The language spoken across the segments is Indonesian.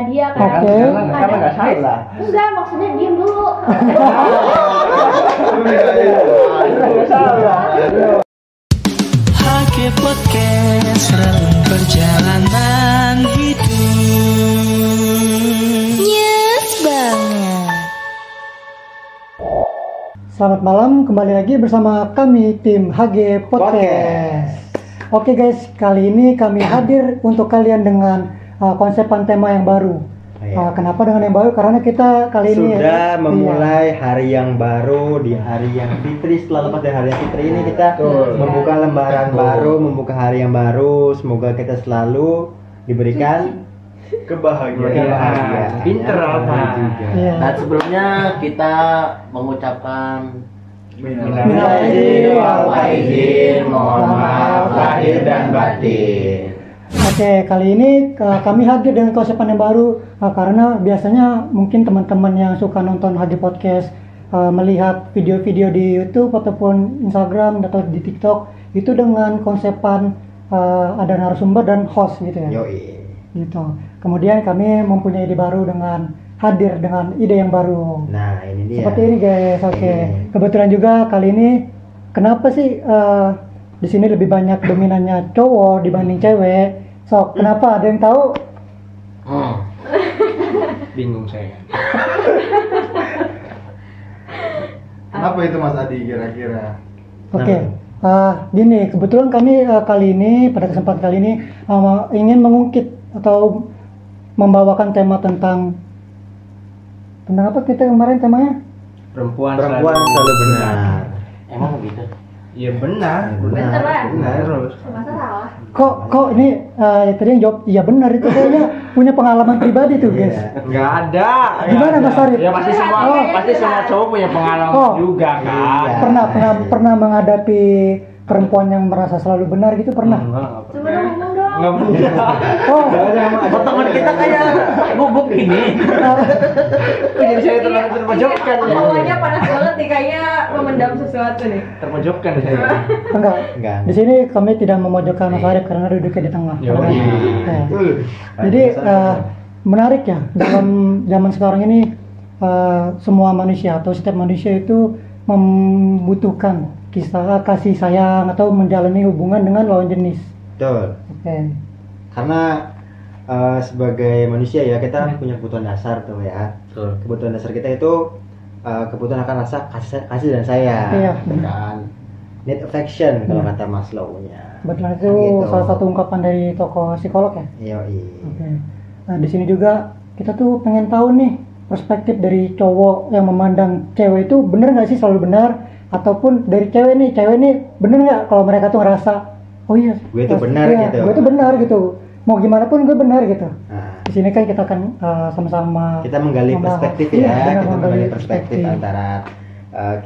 dia kan. Oke. Karena nggak salah. Enggak, maksudnya diem dulu. Nggak salah. HG Podcast relung perjalanan hidup. Yes banget. Selamat malam, kembali lagi bersama kami tim HG Podcast. Oke guys, kali ini kami hadir untuk kalian dengan konsepan tema yang baru. Kenapa dengan yang baru? Karena kita kali ini sudah memulai hari yang baru di hari yang fitri. Setelah lepas dari hari yang fitri ini kita membuka lembaran baru, membuka hari yang baru. Semoga kita selalu diberikan kebahagiaan. Pinter apa? Iya. Dan sebelumnya kita mengucapkan Minal aidin wal faizin, mohon maaf lahir dan batin. Oke, kali ini kami hadir dengan konsepan yang baru karena biasanya mungkin teman-teman yang suka nonton HG Podcast melihat video-video di YouTube ataupun Instagram atau di TikTok itu dengan konsepan ada narasumber dan host gitu ya. Yoi. Gitu. Kemudian kami mempunyai ide baru dengan hadir dengan ide yang baru. Nah ini dia. Seperti ini guys. Oke. Kebetulan juga kali ini kenapa sih di sini lebih banyak dominannya cowok dibanding cewek? So, kenapa? Ada yang tahu? Bingung saya. Kenapa itu Mas Adi kira-kira? Oke. Gini, kebetulan kami kali ini pada kesempatan kali ini ingin mengungkit atau membawakan tema tentang apa kita kemarin temanya? Perempuan Selalu benar. Emang begitu? Iya benar. Bener lah. Terus. Masa salah? Kok ini tadi yang jawab iya benar itu kayaknya punya pengalaman pribadi tuh guys. Nggak ada. Gimana Mas Arif? Ya pasti semua cowok punya pengalaman juga kan. Pernah menghadapi perempuan yang merasa selalu benar gitu pernah? Coba dong ngomong dong. Nggak pernah. Oh, Teman kita kayak bubuk ini. Jadi saya terpojokkan ya. Bawahnya panas banget nih, kayaknya memendam sesuatu nih. Terpojokkan saya. enggak. Di sini kami tidak memojokkan Mas Arif karena duduknya di tengah. Yoi. Jadi menarik ya dalam zaman sekarang ini semua manusia atau setiap manusia itu membutuhkan kisah kasih sayang atau menjalani hubungan dengan lawan jenis. Betul. Oke. Karena sebagai manusia ya kita punya kebutuhan dasar tuh ya. Betul. Kebutuhan dasar kita itu kebutuhan akan rasa kasih dan sayang. Iya, Kan. Need affection kalau kata Maslow-nya. Kebetulan itu Gitu. salah satu ungkapan dari tokoh psikolog ya. Yoi. Oke. Nah di sini juga kita tuh pengen tahu nih perspektif dari cowok yang memandang cewek itu bener nggak sih selalu benar, ataupun dari cewek nih bener nggak kalau mereka tuh ngerasa oh iya Gue itu benar iya, gitu. gue itu benar gitu, mau gimana pun gue benar gitu. Nah, Di sini kan kita akan sama-sama kita menggali membahas. perspektif Iya, ya, benar, kita menggali menggali perspektif antara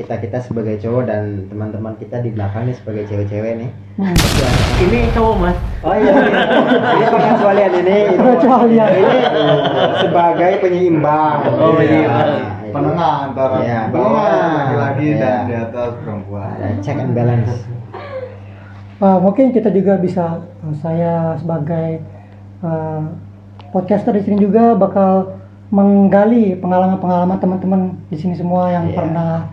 kita sebagai cowok dan teman-teman kita di belakang nih sebagai cewek-cewek nih. Ini cowok Mas. Oh iya, ini pengecualian ini Pengecualian. ini sebagai penyeimbang. Oh, iya. Penengah antara Iya, bawah penengah. laki-laki Iya. dan di atas perempuan. Ada check and balance. Mungkin kita juga bisa saya sebagai podcaster di sini juga bakal menggali pengalaman-pengalaman teman-teman di sini semua yang Iya. pernah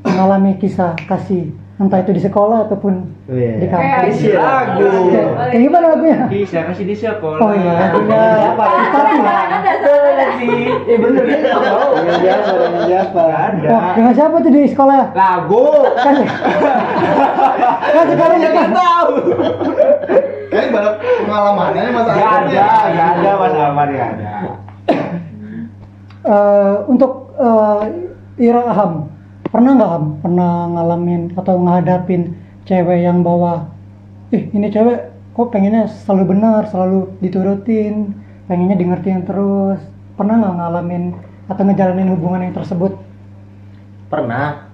mengalami kisah kasih, entah itu di sekolah ataupun di kampus. Kayak lagu. Kayak gimana lagunya? Bisa kasih di sekolah. Oh iya, lagunya Apa? Ada salah. Bener kan? Dengan siapa? Oh, dengan siapa tuh di sekolah? Lagu. Kan sekarang kita Tahu. Kayaknya banyak pengalamannya nih Mas Adi. Gak ada Mas Alman gak ada. untuk Ira Aham, pernah nggak Ham ngalamin atau ngadapin cewek yang bawa ini cewek kok pengennya selalu benar, selalu diturutin, pengennya di ngertiin terus, pernah nggak ngalamin atau ngejalanin hubungan yang tersebut? Pernah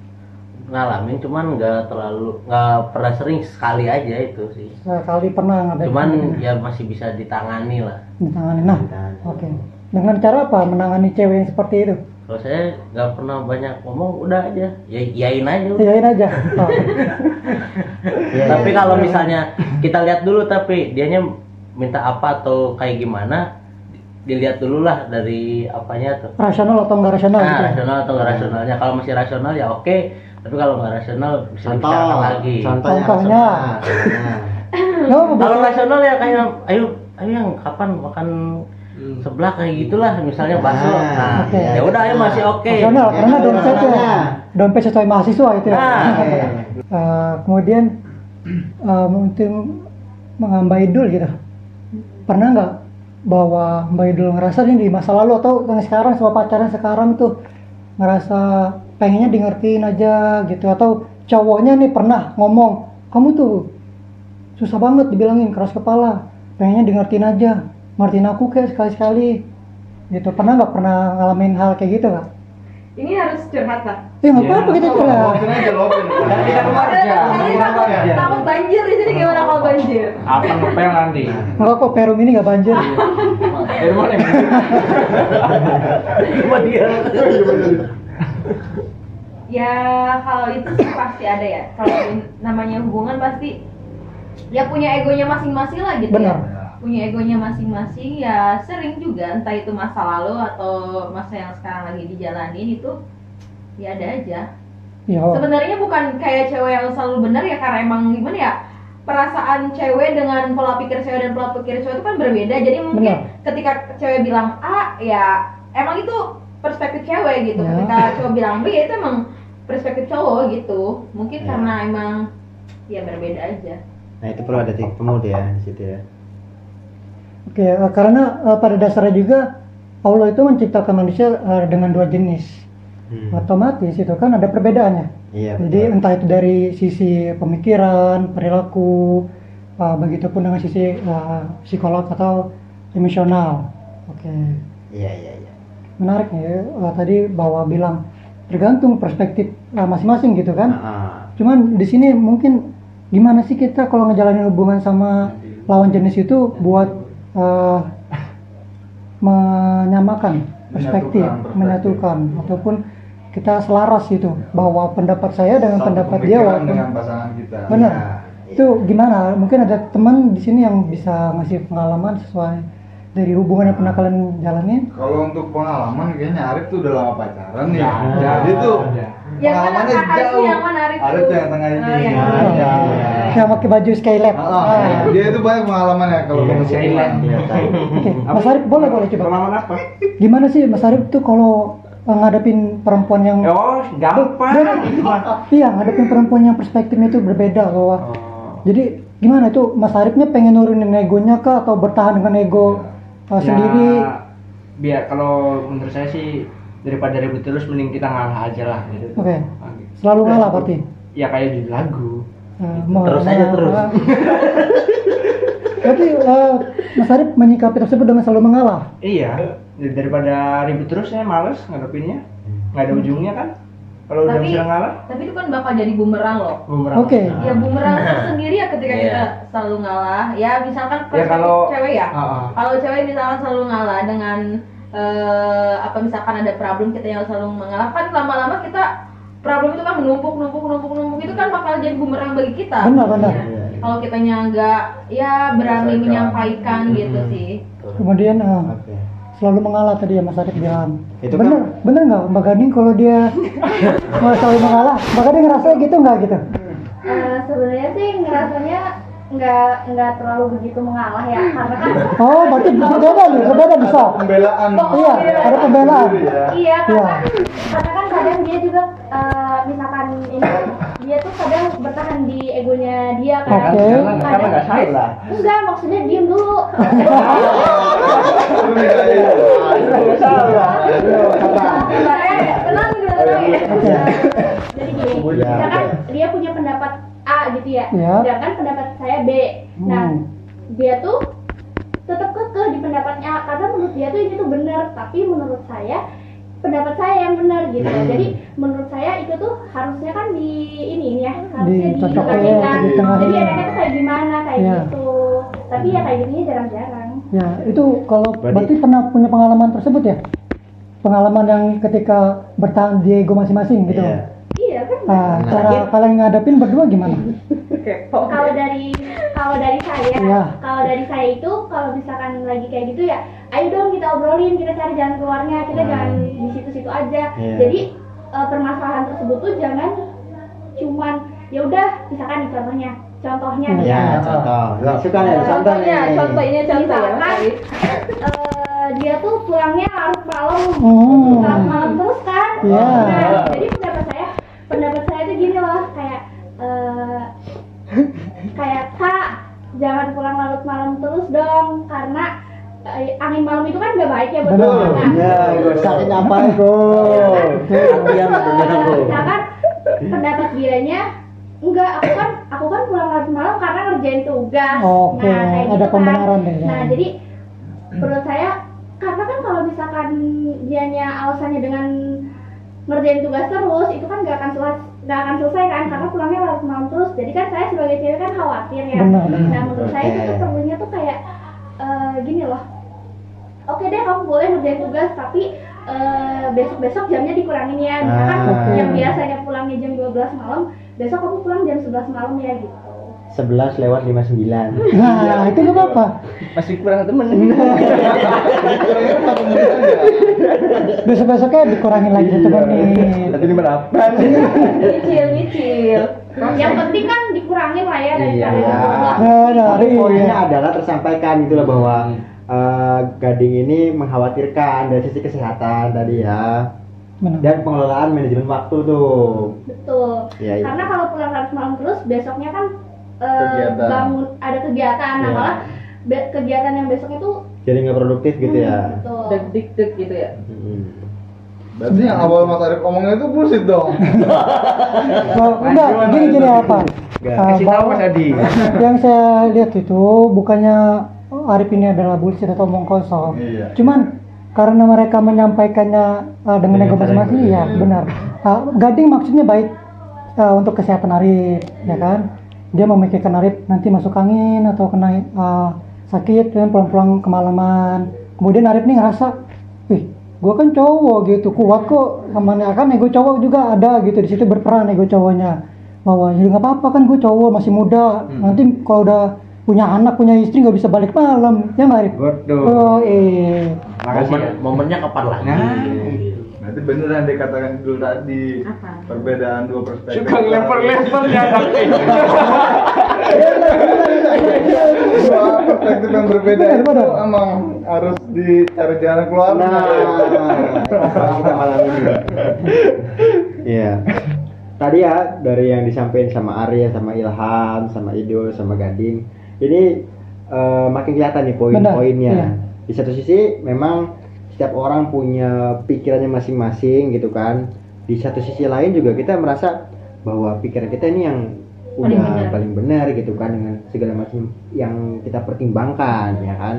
ngalamin, cuman nggak pernah sering, sekali aja itu sih. Sekali pernah ngadapin. Cuman ya masih bisa ditangani lah. ditangani. Nah, oke. Dengan cara apa menangani cewek yang seperti itu? Kalau saya nggak pernah banyak ngomong, udah aja, ya iyain aja. Iyain aja. Oh. Tapi kalau misalnya kita lihat dulu, tapi dianya minta apa atau kayak gimana, dilihat dulu lah dari apanya tuh. Rasional atau enggak rasional gitu ya? Rasional atau nggak rasionalnya. Kalau masih rasional ya oke, tapi kalau nggak rasional bisa dibicarakan lagi. Contohnya. Kalau rasional ya kayak ayo yang kapan makan sebelah kayak gitulah misalnya bakso. Nah, Oke. ya udah ayo masih oke. Rasional karena dompet sesuai mahasiswa itu ya. Kemudian untuk Mbak Idul gitu, pernah nggak bahwa Mbak Idul ngerasa nih di masa lalu atau yang sekarang sama pacaran sekarang tuh ngerasa pengennya di ngertiin aja gitu, atau cowoknya nih pernah ngomong kamu tuh susah banget dibilangin keras kepala, pengennya di ngertiin aja, ngertiin aku kayak sekali-sekali gitu. Pernah ngalamin hal kayak gitu nggak? Ini harus curhat lah. Nggak apa-apa gitu curhat. Lokin aja, lokin. Nanti kan warga. Takut banjir di sini, gimana kalau banjir? Apa ngepel nanti? Enggak kok, Perum ini nggak banjir. Dari mana? Cuma dia. Ya kalau itu sih pasti ada ya. Kalau namanya hubungan pasti ya punya egonya masing-masing lah gitu. Benar. Ya. Punya egonya masing-masing ya, sering juga entah itu masa lalu atau masa yang sekarang lagi dijalanin itu ya ada aja. Ya. Sebenarnya bukan kayak cewek yang selalu benar ya, karena emang gimana ya, perasaan cewek dengan pola pikir cewek dan pola pikir cowok itu kan berbeda. Jadi mungkin ketika cewek bilang A ya emang itu perspektif cewek gitu. Ya. Ketika cowok bilang B itu emang perspektif cowok gitu. Mungkin karena emang ya berbeda aja. Nah itu perlu ada titik temu dia di situ ya. Oke, karena pada dasarnya juga Allah itu menciptakan manusia dengan dua jenis. Otomatis itu kan ada perbedaannya. Iya. Jadi entah itu dari sisi pemikiran, perilaku, begitupun dengan sisi psikolog atau emosional. Oke. Iya. Menarik nih, tadi bahwa bilang tergantung perspektif masing-masing gitu kan. Cuman di sini mungkin gimana sih kita kalau ngejalanin hubungan sama lawan jenis itu buat menyamakan perspektif, menyatukan ataupun kita selaras gitu bahwa pendapat saya dengan Satu pendapat dia pemikiran walaupun dengan pasangan kita. benar. Iya. Itu gimana? Mungkin ada teman di sini yang bisa ngasih pengalaman sesuai dari hubungan yang pernah kalian jalanin. Kalau untuk pengalaman kayaknya Arif tuh udah lama pacaran nih. Ya, Jadi tuh Yang mana pengalamannya Arif tuh, jauh. yang mana Arif tuh? Arif tuh yang tengah ini. yang Iya. Yang pakai baju Skylab. Dia itu banyak pengalamannya kalau Iya, untuk Skylab. hubungan. Oke, Mas Arif boleh coba. Pengalaman apa? Gimana sih Mas Arif tuh kalau ngadepin perempuan yang Oh, gampang. iya, ngadepin perempuan yang perspektifnya itu berbeda bahwa jadi gimana itu Mas Arifnya pengen nurunin egonya kah atau bertahan dengan ego sendiri? Biar kalau menurut saya sih daripada ribut terus mending kita ngalah aja lah gitu. Oke. Selalu ngalah berarti. Ya kayak di lagu. Terus aja terus. Berarti Mas Arif menyikapi tersebut dengan selalu mengalah. Iya, daripada ribut terus saya males ngadepinnya. Nggak ada ujungnya kan. Kalau udah Tapi- bisa ngalah, Tapi itu kan bakal jadi bumerang loh. bumerang. Oke. Ya bumerang sendiri ya ketika Iya. kita selalu ngalah. Ya misalkan Ya, perspektif kalau- cewek ya. Ah. Kalau cewek misalkan selalu ngalah dengan apa misalkan ada problem kita yang selalu mengalah, kan lama-lama kita problem itu kan menumpuk itu kan bakal jadi bumerang bagi kita. Benar, benar. Ya. Kalau kitanya nggak ya berani menyampaikan gitu sih. Kemudian Oke. selalu mengalah tadi ya Mas Arif bilang. Itu bener nggak Mbak Gading kalau dia mau selalu mengalah? Mbak Gading ngerasa gitu nggak gitu? Sebenarnya sih ngerasanya nggak terlalu begitu mengalah ya, karena kan Oh, berarti berbeda bisa. Pembelaan. Iya, ada pembelaan. iya karena kan kadang dia juga misalkan ini kan dia tuh kadang bertahan di egonya dia kan. Oke. Karena nggak salah. Enggak, maksudnya diem dulu. Nggak salah. Tenang gitu, tenang ya. Jadi gini, Ya, misalkan dia punya pendapat A gitu ya, Ya. sedangkan pendapat saya B. Nah, dia tuh tetap kekeh di pendapatnya A karena menurut dia tuh ini tuh benar, tapi menurut saya pendapat saya yang benar gitu. Jadi menurut saya itu tuh harusnya kan di ini ya, harusnya Dicocokin, ditengahkan. ditengahin. Jadi enaknya tuh kayak gimana kayak Ya. gitu. Tapi ya kayak gini jarang-jarang. Ya, itu kalau berarti pernah punya pengalaman tersebut ya? Pengalaman yang ketika bertahan di ego masing-masing gitu. Iya. Iya kan? Cara kalian ngadepin berdua gimana? Kalau dari saya, Iya. kalau dari saya itu kalau misalkan lagi kayak gitu ya ayo dong kita obrolin, kita cari jalan keluarnya, kita jangan di situ-situ aja. Jadi permasalahan tersebut tuh jangan cuman ya udah misalkan nih contohnya nih. Ya, contoh. Suka nih Contohnya ya. Misalkan dia tuh pulangnya larut malam, larut malam terus kan. Nah, jadi pendapat saya tuh gini loh, kayak Kak, jangan pulang larut malam terus dong, karena angin malam itu kan nggak baik ya buat anak. Ya, sakit apa itu? Misalkan pendapat dianya, enggak, aku kan pulang larut malam karena ngerjain tugas. Oke, Nah, kayak ada gitu pembenaran kan. deh. Nah, jadi menurut saya karena kan kalau misalkan dianya alasannya dengan ngerjain tugas terus, itu kan nggak akan selesai kan, karena pulangnya larut malam terus. Jadi kan saya sebagai cewek kan khawatir ya. Benar. Nah, menurut saya itu tuh perlunya tuh kayak gini loh. Oke deh, kamu boleh ngerjain tugas, tapi besok-besok jamnya dikurangin ya. Misalkan yang biasanya pulangnya jam 12 malam, besok kamu pulang jam 11 malam ya gitu. 11 lewat 59. Nah, itu nggak apa-apa. Masih kurang temen. Besok-besoknya dikurangin lagi 1 menit. Tapi 58. Nyicil. Yang penting kan dikurangin lah ya Iya. dari Poinnya adalah tersampaikan gitu loh bahwa Gading ini mengkhawatirkan dari sisi kesehatan tadi ya. Benar. Dan pengelolaan manajemen waktu tuh. Betul. Iya, iya. Karena kalau pulang larut malam terus, besoknya kan Kegiatan. bangun ada kegiatan, nah Iya. malah kegiatan yang besoknya tuh Jadi nggak produktif gitu ya. betul. Deg-deg gitu ya. Berarti yang awal Mas Arif omongnya itu bullshit dong. Enggak, gini apa? Kasih tahu Mas Adi. Yang saya lihat itu bukannya Arif ini adalah bullshit atau omong kosong. Iya. Cuman karena mereka menyampaikannya dengan ego masing-masing, ya benar. Gading maksudnya baik untuk kesehatan Arif, ya kan? Dia memikirkan Arif nanti masuk angin atau kena sakit dan pulang-pulang kemalaman. Kemudian Arif nih ngerasa, wih, gue kan cowok gitu, kuat kok, sama kan ego cowok juga ada gitu, di situ berperan ego cowoknya. Bahwa ya nggak apa-apa kan gue cowok masih muda, nanti kalau udah punya anak, punya istri nggak bisa balik malam, ya nggak Arif? Betul. Oh Makasih ya. Momennya kapan lagi? Berarti beneran dikatakan dulu tadi. Apa? Perbedaan dua perspektif. Suka lempar-lempar ya nanti. Dua perspektif yang berbeda itu emang harus dicari jalan keluarnya. Kita malam ini. Iya. Tadi ya dari yang disampaikan sama Arya, sama Ilham, sama Idul, sama Gading, ini makin kelihatan nih poin-poinnya. Iya. Di satu sisi memang setiap orang punya pikirannya masing-masing gitu kan. Di satu sisi lain juga kita merasa bahwa pikiran kita ini yang udah paling benar gitu kan, dengan segala macam yang kita pertimbangkan ya kan.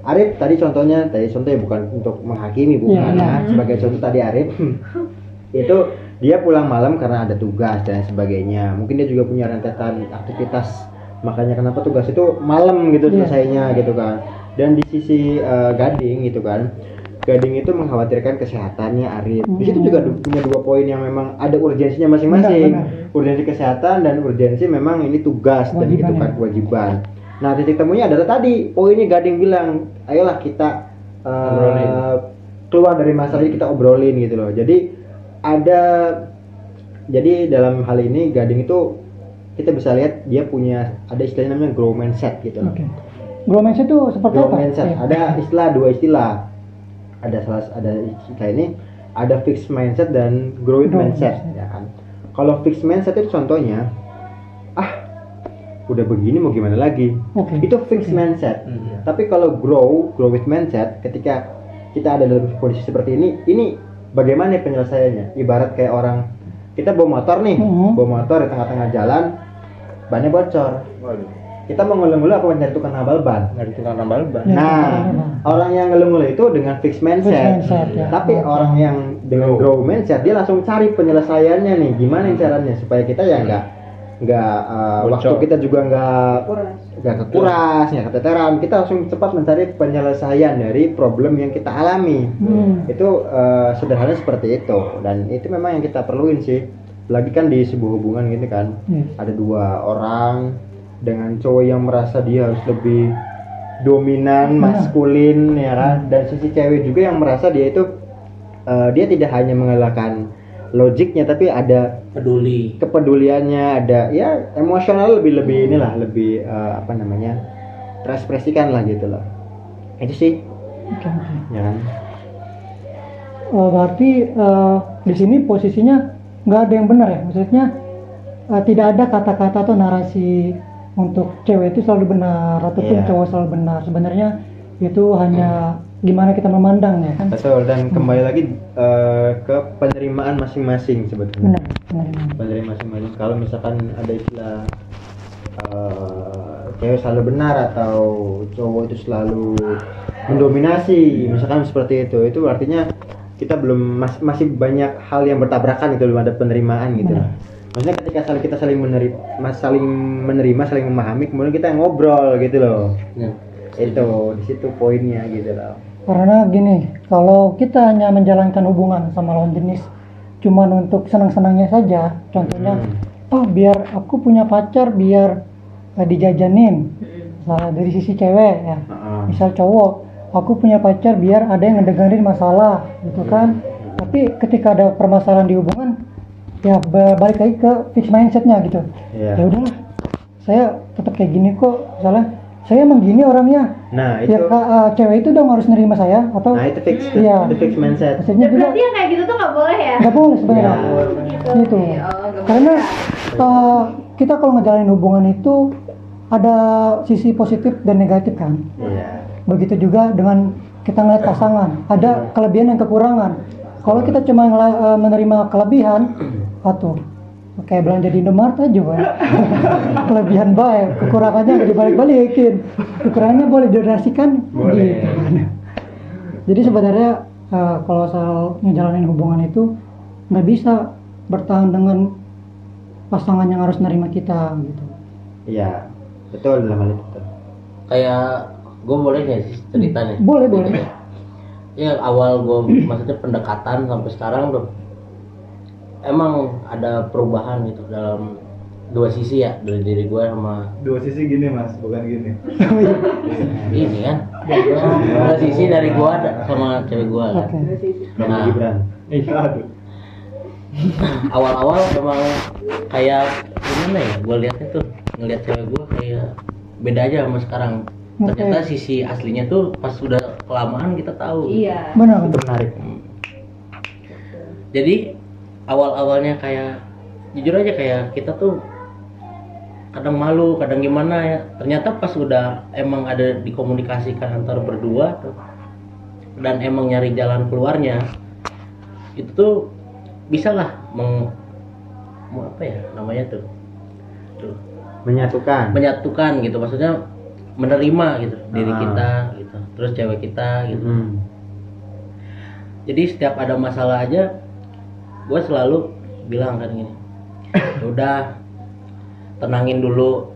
Arif tadi contohnya bukan untuk menghakimi, bukan ya. Sebagai contoh tadi Arif itu dia pulang malam karena ada tugas dan sebagainya. Mungkin dia juga punya rentetan aktivitas, makanya kenapa tugas itu malam gitu selesainya gitu kan. Dan di sisi Gading gitu kan, Gading itu mengkhawatirkan kesehatannya Arif. Di situ juga punya 2 poin yang memang ada urgensinya masing-masing. Urgensi kesehatan dan urgensi memang ini tugas dan gitu kan, kewajiban. Nah, titik temunya adalah tadi poinnya Gading bilang, ayolah kita keluar dari masalah ini, kita obrolin gitu loh. Jadi dalam hal ini Gading itu kita bisa lihat dia punya ada istilahnya namanya grow mindset gitu loh. Grow mindset itu seperti Grow apa? mindset. Ada dua istilah. Ada istilah ini, ada fixed mindset dan growth mindset ya kan. Kalau fixed mindset itu contohnya, udah begini mau gimana lagi, itu fixed mindset. Tapi kalau growth mindset, ketika kita ada dalam kondisi seperti ini bagaimana penyelesaiannya? Ibarat kayak orang kita bawa motor nih, bawa motor di tengah-tengah jalan, bannya bocor. Kita mau ngeluh-ngeluh apa mencari tukang nambal ban? Nah, orang yang ngeluh-ngeluh itu dengan fixed mindset. Ya. Tapi orang yang dengan grow mindset, dia langsung cari penyelesaiannya nih, gimana caranya supaya kita ya nggak waktu kita juga nggak kekuras, nggak keteteran. Kita langsung cepat mencari penyelesaian dari problem yang kita alami. Itu sederhana seperti itu, dan itu memang yang kita perluin sih. Lagi kan di sebuah hubungan gitu kan, ada 2 orang dengan cowok yang merasa dia harus lebih dominan, maskulin ya kan, dan sisi cewek juga yang merasa dia itu dia tidak hanya mengalahkan logiknya tapi ada peduli, kepeduliannya, ada ya emosional lebih inilah, lebih apa namanya, terekspresikan lah gitu loh. Itu sih. Oke. Ya kan? Berarti di sini posisinya nggak ada yang benar ya, maksudnya tidak ada kata-kata atau narasi untuk cewek itu selalu benar ataupun cowok selalu benar. Sebenarnya itu hanya gimana kita memandang ya kan. Betul, dan kembali lagi ke penerimaan masing-masing sebetulnya. Benar. Penerimaan masing-masing. Kalau misalkan ada istilah cewek selalu benar atau cowok itu selalu mendominasi, misalkan seperti itu artinya kita belum masih banyak hal yang bertabrakan gitu, belum ada penerimaan gitu. Maksudnya ketika kita saling menerima, saling memahami, kemudian kita ngobrol gitu loh. Itu di situ poinnya gitu loh. Karena gini, kalau kita hanya menjalankan hubungan sama lawan jenis cuman untuk senang-senangnya saja, contohnya biar aku punya pacar biar dijajanin, misalnya dari sisi cewek ya, misal cowok, aku punya pacar biar ada yang ngedengerin masalah gitu kan. Tapi ketika ada permasalahan di hubungan, ya balik lagi ke fix mindsetnya gitu. Ya udahlah, saya tetap kayak gini kok, misalnya saya emang gini orangnya. Nah itu ya cewek itu dong harus nerima saya atau itu fix, itu fix mindset. Maksudnya juga berarti yang kayak gitu tuh nggak boleh ya? nggak boleh sebenarnya gitu. Karena kita kalau ngejalanin hubungan itu ada sisi positif dan negatif kan. Begitu juga dengan kita ngeliat pasangan, ada kelebihan dan kekurangan. Kalau kita cuma menerima kelebihan, kayak belanja di Indomaret aja kan. Kelebihan baik, kekurangannya nggak dibalik-balikin, kekurangannya boleh didonasikan gitu kan. Jadi sebenarnya kalau soal ngejalanin hubungan itu nggak bisa bertahan dengan pasangan yang harus nerima kita gitu. Iya, betul dalam hal itu. Kayak gue boleh nggak sih ceritanya? Boleh. Ya awal gue maksudnya pendekatan sampai sekarang tuh emang ada perubahan gitu dalam dua sisi ya, dari diri gue sama Dua sisi gini mas, bukan gini. ini kan. Dua sisi dari gue sama cewek gue kan. Nah, Aduh. awal-awal emang kayak gimana ya, gue liatnya tuh ngeliat cewek gue kayak beda aja sama sekarang. Ternyata sisi aslinya tuh pas sudah kelamaan kita tahu. Iya. Benar. Itu menarik. Jadi awal-awalnya kayak jujur aja kayak kita tuh kadang malu, kadang gimana ya. Ternyata pas udah emang ada dikomunikasikan antar berdua tuh, dan emang nyari jalan keluarnya, itu tuh bisa lah apa ya namanya tuh menyatukan gitu, maksudnya menerima gitu diri kita gitu, terus cewek kita gitu. Jadi setiap ada masalah aja gue selalu bilang kan gini, udah tenangin dulu,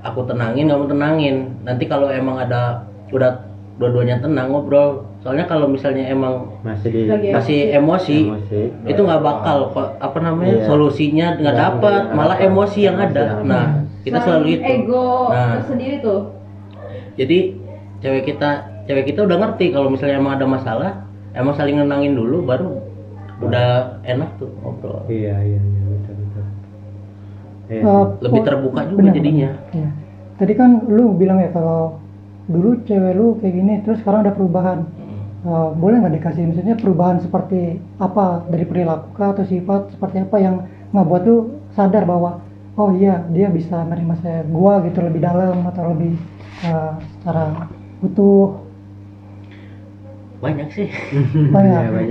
aku tenangin, kamu tenangin. Nanti kalau emang ada udah dua-duanya tenang, ngobrol. Soalnya kalau misalnya emang masih emosi itu nggak bakal solusinya nggak dapat, malah emosi yang ada. Nah kita selalu itu ego tersendiri tuh. Jadi cewek kita udah ngerti kalau misalnya emang ada masalah, emang saling nenangin dulu, baru udah enak tuh ngobrol. Iya betul. Lebih terbuka juga jadinya. Iya. Tadi kan lu bilang ya kalau dulu cewek lu kayak gini, terus sekarang ada perubahan. Boleh nggak dikasih misalnya perubahan seperti apa dari perilaku atau sifat seperti apa yang ngebuat lu sadar bahwa oh iya dia bisa menerima gua gitu lebih dalam atau lebih secara utuh? Banyak sih.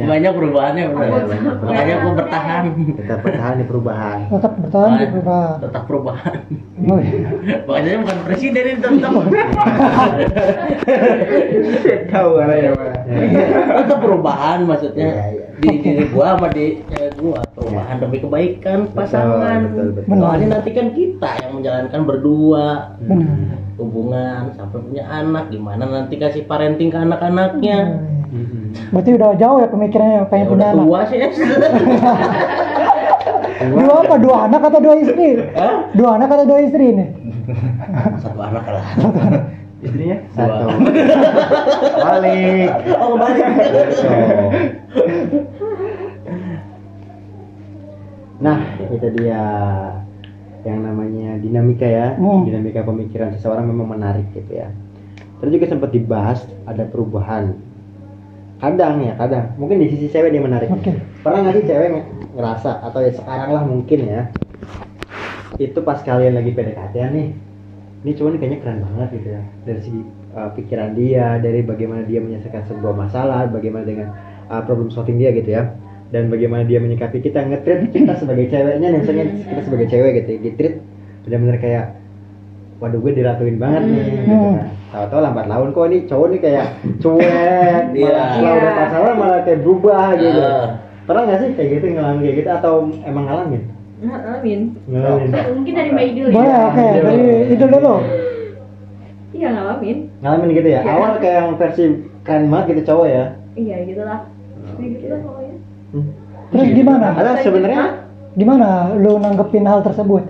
Banyak perubahannya benar. Makanya aku bertahan. Tetap bertahan di perubahan. Tetap perubahan. Oh, iya. Makanya bukan presiden ini tetap. Tahu ya Pak. Tetap perubahan maksudnya. Di diri gua sama di cewek gua, perubahan demi kebaikan pasangan. Betul. Soalnya nanti kan kita yang menjalankan berdua. Benar. Hubungan sampai punya anak, gimana nanti kasih parenting ke anak-anaknya. Berarti udah jauh ya pemikirannya pengen punya anak. Tua sih. Dua anak atau dua istri? Dua anak atau dua istri nih? Satu anak lah. Istrinya? Satu. Balik. Oh, balik. Nah, itu dia yang namanya dinamika ya. Dinamika pemikiran seseorang memang menarik gitu ya. Terus juga sempat dibahas ada perubahan. Kadang mungkin di sisi cewek dia menarik. Pernah nggak sih cewek ngerasa atau ya sekarang lah mungkin ya, itu pas kalian lagi PDKT nih, ini cowok nih kayaknya keren banget gitu ya, dari segi pikiran dia, dari bagaimana dia menyelesaikan sebuah masalah, bagaimana dengan problem solving dia gitu ya, dan bagaimana dia menyikapi kita, nge-treat kita sebagai ceweknya nih, misalnya kita sebagai cewek gitu, di-treat benar-benar kayak waduh gue diratuin banget nih gitu kan. Tahu-tahu lambat laun kok ini cowok nih kayak cuek, malah udah pacaran malah kayak berubah gitu. Pernah nggak sih kayak gitu, ngalamin kayak gitu atau emang ngalamin? Ngalamin. Mungkin dari Mbak Idul ya. Boleh, oke, dari Idul dulu. Iya, ngalamin. Ngalamin gitu ya. Awal kayak yang versi keren banget gitu cowok ya. Iya, gitulah. Gitulah pokoknya. Terus gimana? Ada sebenarnya Gimana lu nanggepin hal tersebut?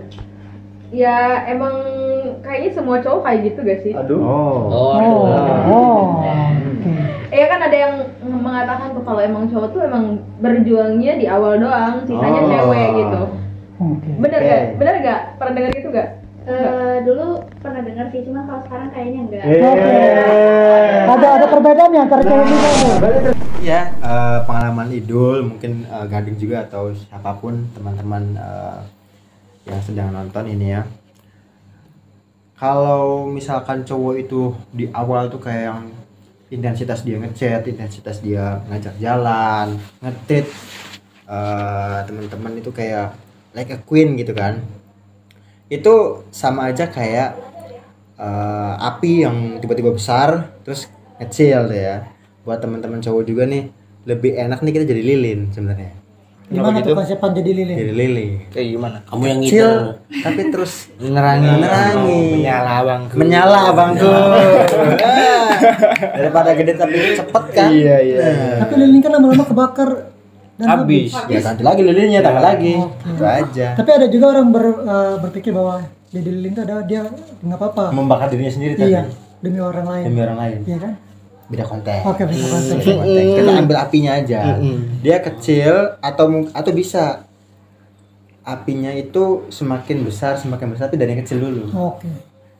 Ya emang kayaknya semua cowok kayak gitu gak sih? aduh. Iya kan ada yang mengatakan tuh kalau emang cowok tuh emang berjuangnya di awal doang, sisanya cewek gitu. Bener gak? Bener gak? Pernah dengar gitu gak? Dulu pernah dengar sih, cuma kalau sekarang kayaknya enggak. Ada perbedaan ya antara cewek dan cowok. Ya, pengalaman Idul mungkin Gading juga atau siapapun teman-teman yang sedang nonton ini ya. Kalau misalkan cowok itu di awal tuh kayak yang intensitas dia ngechat, intensitas dia ngajak jalan, nge-treat teman-teman itu kayak like a queen gitu kan. Itu sama aja kayak api yang tiba-tiba besar terus kecil deh ya. Buat teman-teman cowok juga nih, lebih enak nih kita jadi lilin sebenarnya. Gimana tuh konsepan jadi lilin? Jadi lilin. Kayak gimana? Kamu yang Kecil, ngidol. tapi terus nerangi. Menyala abangku. Daripada gede tapi cepet kan. Iya. Tapi lilin kan lama-lama kebakar dan habis. Ya ganti lagi lilinnya, tambah lagi. Itu aja. Tapi ada juga orang berpikir bahwa jadi lilin itu ada dia nggak apa-apa. Membakar dirinya sendiri tadi. Iya, demi orang lain. Demi orang lain. Iya kan? Beda konteks. Oke, beda konteks. Kita ambil apinya aja. Dia kecil atau bisa apinya itu semakin besar tapi dari yang kecil dulu. Oke.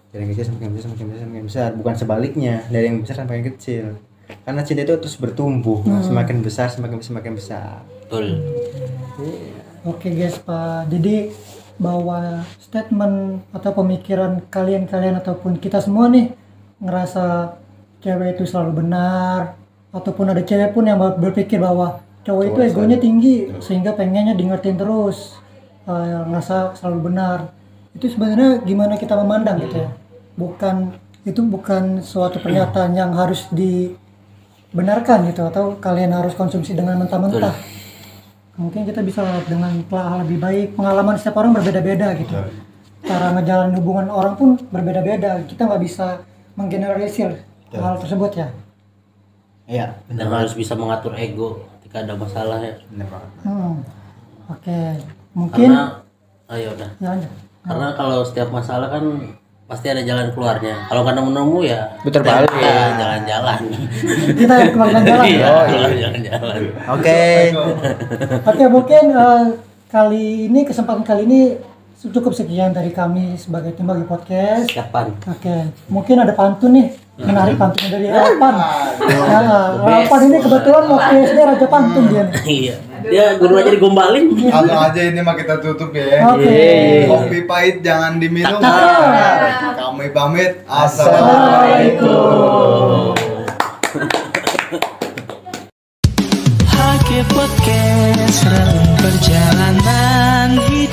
Dari yang kecil semakin besar, bukan sebaliknya, dari yang besar sampai yang kecil. Karena cinta itu terus bertumbuh, semakin besar. Betul. Oke guys, Pak. Jadi bahwa statement atau pemikiran kalian ataupun kita semua nih ngerasa cewek itu selalu benar, ataupun ada cewek pun yang berpikir bahwa cowok itu egonya tinggi sehingga pengennya diingetin terus, ngerasa selalu benar. Itu sebenarnya gimana kita memandang gitu ya. Itu bukan suatu pernyataan yang harus dibenarkan gitu, atau kalian harus konsumsi dengan mentah-mentah. Mungkin kita bisa dengan telah lebih baik. Pengalaman setiap orang berbeda-beda gitu. Cara ngejalanin hubungan orang pun berbeda-beda. Kita nggak bisa menggeneralisir hal tersebut ya. Iya, Dan harus bisa mengatur ego ketika ada masalah ya. benar banget. Oke. Mungkin Ayo udah. ya lanjut. Karena kalau setiap masalah kan pasti ada jalan keluarnya. Kalau nggak nemu ya Putar balik. Jalan-jalan. Kita keluarkan jalan. Iya, jalan-jalan. Oke. Oke, mungkin kesempatan kali ini cukup sekian dari kami sebagai tim Bagi Podcast. Kapan? Oke, mungkin ada pantun nih, menarik pantunnya dari Alpan. Nah, Alpan ini kebetulan waktu SD raja pantun dia. Iya. Dia guru aja digombalin. Langsung aja ini mah kita tutup ya. Oke. Kopi pahit jangan diminum. Kami pamit. Assalamualaikum. Hake Podcast, perjalanan hidup.